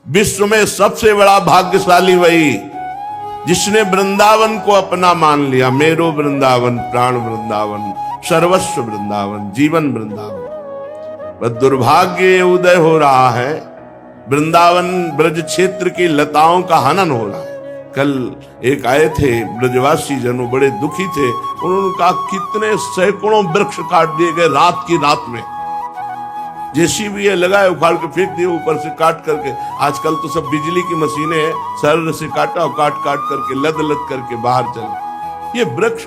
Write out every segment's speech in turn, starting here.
विश्व में सबसे बड़ा भाग्यशाली वही जिसने वृंदावन को अपना मान लिया। मेरो वृंदावन, प्राण वृंदावन, सर्वस्व वृंदावन, जीवन वृंदावन। पर दुर्भाग्य उदय हो रहा है, वृंदावन ब्रज क्षेत्र की लताओं का हनन हो रहा है। कल एक आए थे ब्रजवासी जनों, बड़े दुखी थे। उन्होंने कहा कितने सैकड़ों वृक्ष काट दिए गए रात की रात में। जेसीबी लगाए, उखाड़ के फेंक दिए ऊपर से काट करके। आजकल तो सब बिजली की मशीनें हैं, सरल से काटा और काट काट करके लद लद करके बाहर चले। ये वृक्ष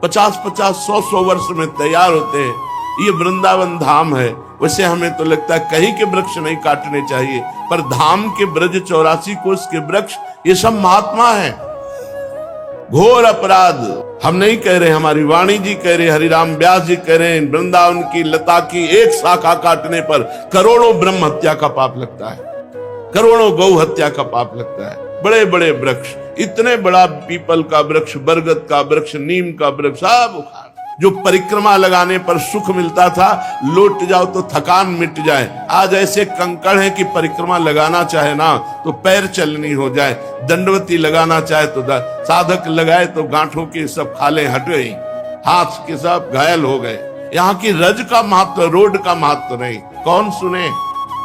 50-50, 100-100 वर्ष में तैयार होते हैं। ये वृंदावन धाम है। वैसे हमें तो लगता है कहीं के वृक्ष नहीं काटने चाहिए, पर धाम के ब्रज 84 कोष के वृक्ष ये सब महात्मा है। घोर अपराध हम नहीं कह रहे, हमारी वाणी जी कह रहे, हरिराम व्यास जी कह रहे हैं, वृंदावन की लता की एक शाखा काटने पर करोड़ों ब्रह्म हत्या का पाप लगता है, करोड़ों गौ हत्या का पाप लगता है। बड़े बड़े वृक्ष, इतने बड़ा पीपल का वृक्ष, बरगद का वृक्ष, नीम का वृक्ष, सब उखाड़। जो परिक्रमा लगाने पर सुख मिलता था, लौट जाओ तो थकान मिट जाए, आज ऐसे कंकड़ है कि परिक्रमा लगाना चाहे ना तो पैर चलनी हो जाए, दंडवती लगाना चाहे तो साधक लगाए तो गांठों के सब खाले हट गई, हाथ के सब घायल हो गए। यहाँ की रज का महत्व, रोड का महत्व नहीं, कौन सुने।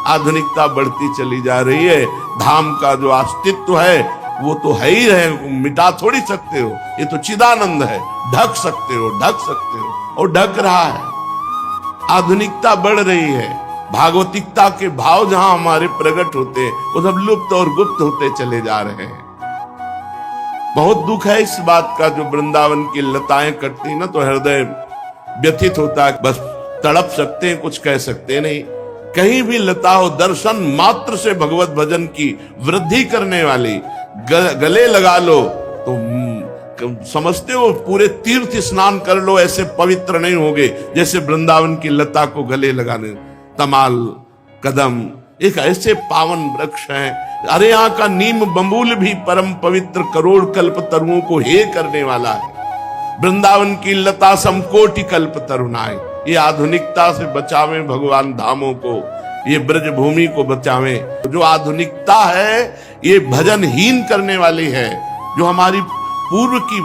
आधुनिकता बढ़ती चली जा रही है। धाम का जो अस्तित्व है वो तो है ही रहे, मिटा थोड़ी सकते हो। ये तो चिदानंद है, ढक सकते हो, ढक सकते हो, और ढक रहा है। आधुनिकता बढ़ रही है, भागवतिकता के भाव जहां हमारे प्रकट होते हैं वो सब लुप्त और गुप्त होते चले जा रहे हैं। बहुत दुख है इस बात का। जो वृंदावन की लताएं कटती ना तो हृदय व्यथित होता है। बस तड़प सकते हैं, कुछ कह सकते नहीं। कहीं भी लता हो, दर्शन मात्र से भगवत भजन की वृद्धि करने वाली गले लगा लो तो समझते हो पूरे तीर्थ स्नान कर लो, ऐसे पवित्र नहीं होगे जैसे वृंदावन की लता को गले लगाने। तमाल, कदम एक ऐसे पावन वृक्ष हैं। अरे यहाँ का नीम बम्बूल भी परम पवित्र करोड़ कल्प तरुओं को हे करने वाला है। वृंदावन की लता समकोटि कल्प तरुणाएं। ये आधुनिकता से बचावे भगवान धामों को, ये ब्रज भूमि को बचावे। जो आधुनिकता है ये भजनहीन करने वाली है। जो हमारी पूर्व की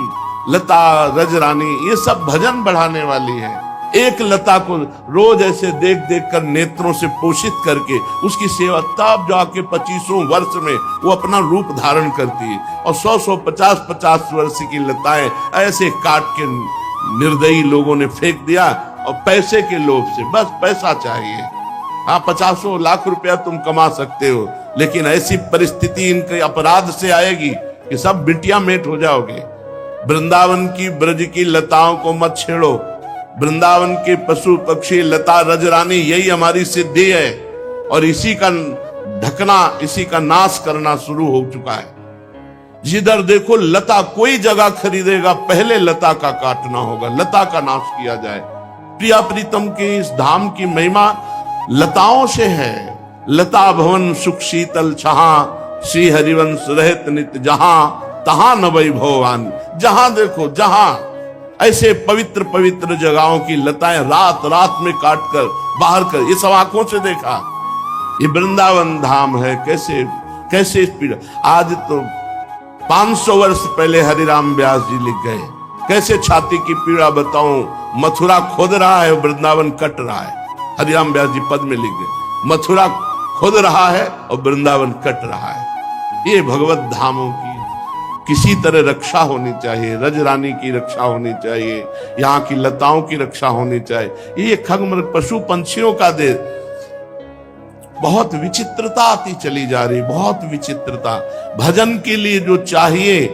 लता, रजरानी, ये सब भजन बढ़ाने वाली है। एक लता को रोज ऐसे देख देख कर नेत्रों से पोषित करके उसकी सेवा, तब जाके 25 वर्ष में वो अपना रूप धारण करती है। और 100-100, 50-50 वर्ष की लताएं ऐसे काट के निर्दयी लोगों ने फेंक दिया, और पैसे के लोभ से, बस पैसा चाहिए। हाँ, 50 लाख रुपया तुम कमा सकते हो, लेकिन ऐसी परिस्थिति इनके अपराध से आएगी कि सब बिटिया मेट हो जाओगे। वृंदावन की ब्रज की लताओं को मत छेड़ो। वृंदावन के पशु पक्षी, लता, रजरानी, यही हमारी सिद्धि है। और इसी का ढकना, इसी का नाश करना शुरू हो चुका है। जिधर देखो लता, कोई जगह खरीदेगा पहले लता का काटना होगा, लता का नाश किया जाए। प्रिया प्रीतम की इस धाम की महिमा लताओं से है। लता भवन सुख शीतल छहा, श्री हरिवंश रहत नित जहां, तहां न वैभवान। जहां देखो, जहां ऐसे पवित्र पवित्र जगहों की लताएं रात रात में काट कर बाहर कर, ये सब आंखों से देखा। ये वृंदावन धाम है। कैसे कैसे पीड़ा। आज तो 500 वर्ष पहले हरिराम व्यास जी लिख गए, कैसे छाती की पीड़ा बताऊं। मथुरा खोद रहा है, वृंदावन कट रहा है। हरिराम व्यास जी पद में लिख गए, मथुरा खोद रहा है और वृंदावन कट रहा है। ये भगवत धामों की किसी तरह रक्षा होनी चाहिए। रजरानी की रक्षा होनी चाहिए, यहाँ की लताओं की रक्षा होनी चाहिए। ये खगमृग पशु पंछियों का देश। बहुत विचित्रता आती चली जा रही, बहुत विचित्रता। भजन के लिए जो चाहिए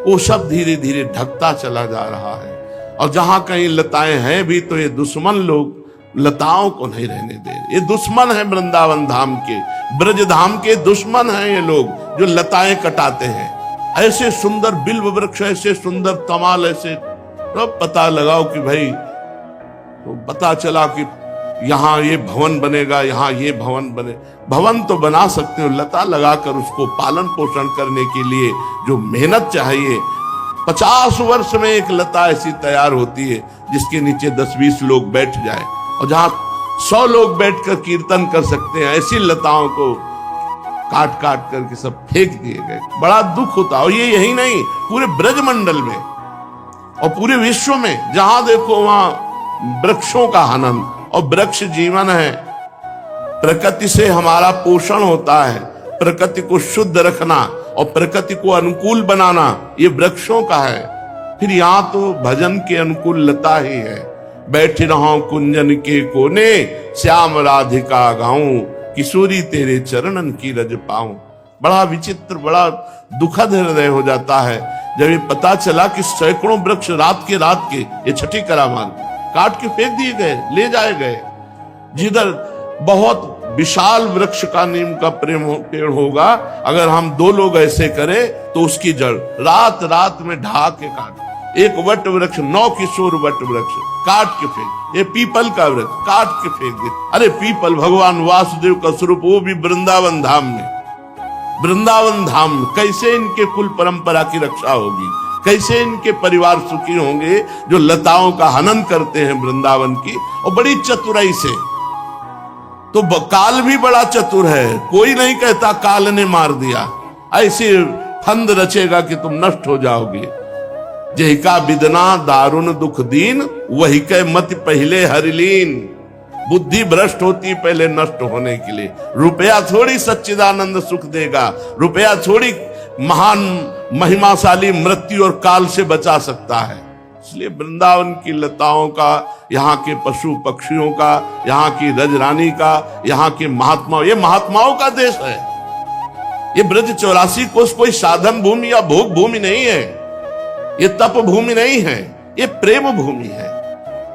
वो सब धीरे धीरे ढकता चला जा रहा है। और जहां कहीं लताएं हैं भी तो ये दुश्मन लोग लताओं को नहीं रहने दे। ये दुश्मन है वृंदावन धाम के, ब्रज धाम के दुश्मन हैं ये लोग जो लताएं कटाते हैं। ऐसे सुंदर बिल्व वृक्ष, ऐसे सुंदर तमाल, ऐसे तब पता लगाओ कि भाई, तो पता चला कि यहाँ ये भवन बनेगा, यहाँ ये भवन बने। भवन तो बना सकते हो, लता लगाकर उसको पालन पोषण करने के लिए जो मेहनत चाहिए। 50 वर्ष में एक लता ऐसी तैयार होती है जिसके नीचे 10-20 लोग बैठ जाए, और जहां 100 लोग बैठकर कीर्तन कर सकते हैं, ऐसी लताओं को काट काट करके सब फेंक दिए गए। बड़ा दुख होता। और ये यही नहीं, पूरे ब्रजमंडल में और पूरे विश्व में जहां देखो वहां वृक्षों का हनन। और वृक्ष जीवन है, प्रकृति से हमारा पोषण होता है, प्रकृति को शुद्ध रखना और प्रकृति को अनुकूल बनाना ये वृक्षों का है। फिर यहाँ तो भजन के अनुकूल लता ही है। बैठ रहा कुंजन के कोने, श्याम राधिका गाऊं, किशोरी तेरे चरणन की रज पाऊं। बड़ा विचित्र, बड़ा दुखद हृदय हो जाता है जब ये पता चला कि सैकड़ों वृक्ष रात के ये छठी करामात काट के फेंक दिए गए, ले जाए गए। जिधर बहुत विशाल वृक्ष का नीम का पेड़ होगा, अगर हम 2 लोग ऐसे करें तो उसकी जड़ रात रात में ढा के काट। एक वट वृक्ष, 9 किशोर वट वृक्ष काट के फेंक। ये पीपल का वृक्ष काट के फेंक दे। अरे पीपल भगवान वासुदेव का स्वरूप, वो भी वृंदावन धाम में। वृंदावन धाम में कैसे इनके कुल परंपरा की रक्षा होगी, कैसे इनके परिवार सुखी होंगे जो लताओं का हनन करते हैं वृंदावन की, और बड़ी चतुराई से। तो काल भी बड़ा चतुर है, कोई नहीं कहता काल ने मार दिया। ऐसे फंद रचेगा कि तुम नष्ट हो जाओगे। जही का विदना दारुण दुख दीन, वही के मत पहले हरिलीन। बुद्धि भ्रष्ट होती पहले नष्ट होने के लिए। रुपया थोड़ी सच्चिदानंद सुख देगा, रुपया थोड़ी महान महिमाशाली मृत्यु और काल से बचा सकता है। इसलिए वृंदावन की लताओं का, यहाँ के पशु पक्षियों का, यहाँ की रजरानी का, यहाँ के महात्माओं, ये महात्माओं का देश है। ये ब्रज 84 कोस कोई साधन भूमि या भोग भूमि नहीं है, ये तप भूमि नहीं है, ये प्रेम भूमि है।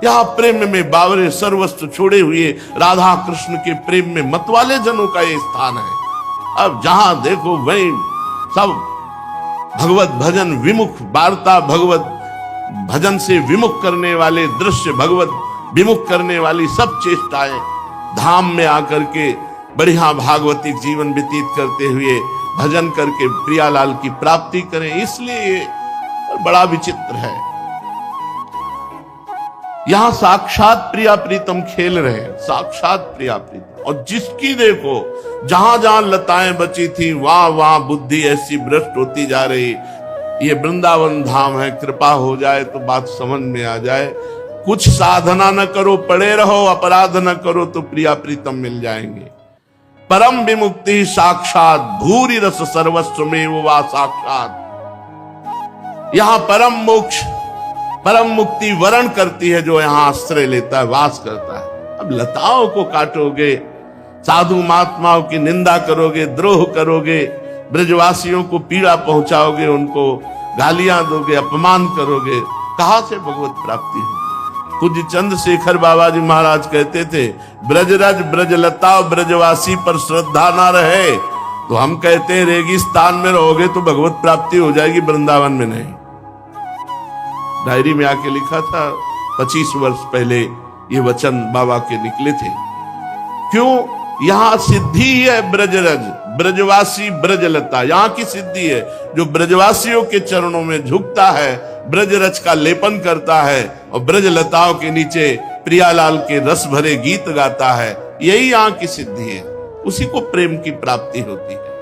यहाँ प्रेम में बावरे सर्वस्व छोड़े हुए राधा कृष्ण के प्रेम में मतवाले जनों का ये स्थान है। अब जहां देखो वहीं सब भगवत भजन विमुख वार्ता, भगवत भजन से विमुख करने वाले दृश्य, भगवत विमुख करने वाली सब चेष्टाएं, धाम में आकर के बढ़िया भागवतिक जीवन व्यतीत करते हुए भजन करके प्रियालाल की प्राप्ति करें। इसलिए बड़ा विचित्र है, यहां साक्षात प्रिया प्रीतम खेल रहे हैं, साक्षात प्रिया प्रीतम। और जिसकी देखो जहां जहां लताएं बची थी वहां वहां बुद्धि ऐसी भ्रष्ट होती जा रही। ये वृंदावन धाम है, कृपा हो जाए तो बात समझ में आ जाए। कुछ साधना न करो, पड़े रहो, अपराध न करो तो प्रिया प्रीतम मिल जाएंगे। परम विमुक्ति साक्षात, भूरि रस सर्वस्व में वो वा साक्षात। यहां परम मोक्ष, परम मुक्ति वरण करती है जो यहां आश्रय लेता है, वास करता है। अब लताओं को काटोगे, साधु महात्माओं की निंदा करोगे, द्रोह करोगे, ब्रजवासियों को पीड़ा पहुंचाओगे, उनको गालियां दोगे, अपमान करोगे, कहां से भगवत प्राप्ति होगी। पूज्य चंद्रशेखर बाबा जी महाराज कहते थे, ब्रजरज ब्रजलता ब्रजवासी पर श्रद्धा ना रहे तो हम कहते हैं रेगिस्तान में रहोगे तो भगवत प्राप्ति हो जाएगी, वृंदावन में नहीं। डायरी में आके लिखा था, 25 वर्ष पहले ये वचन बाबा के निकले थे। क्यों? यहां सिद्धि है ब्रजरज, ब्रजवासी ब्रजलता, यहां की सिद्धि है। जो ब्रजवासियों के चरणों में झुकता है, ब्रजरज का लेपन करता है और ब्रजलताओं के नीचे प्रियालाल के रस भरे गीत गाता है, यही यहां की सिद्धि है। उसी को प्रेम की प्राप्ति होती है।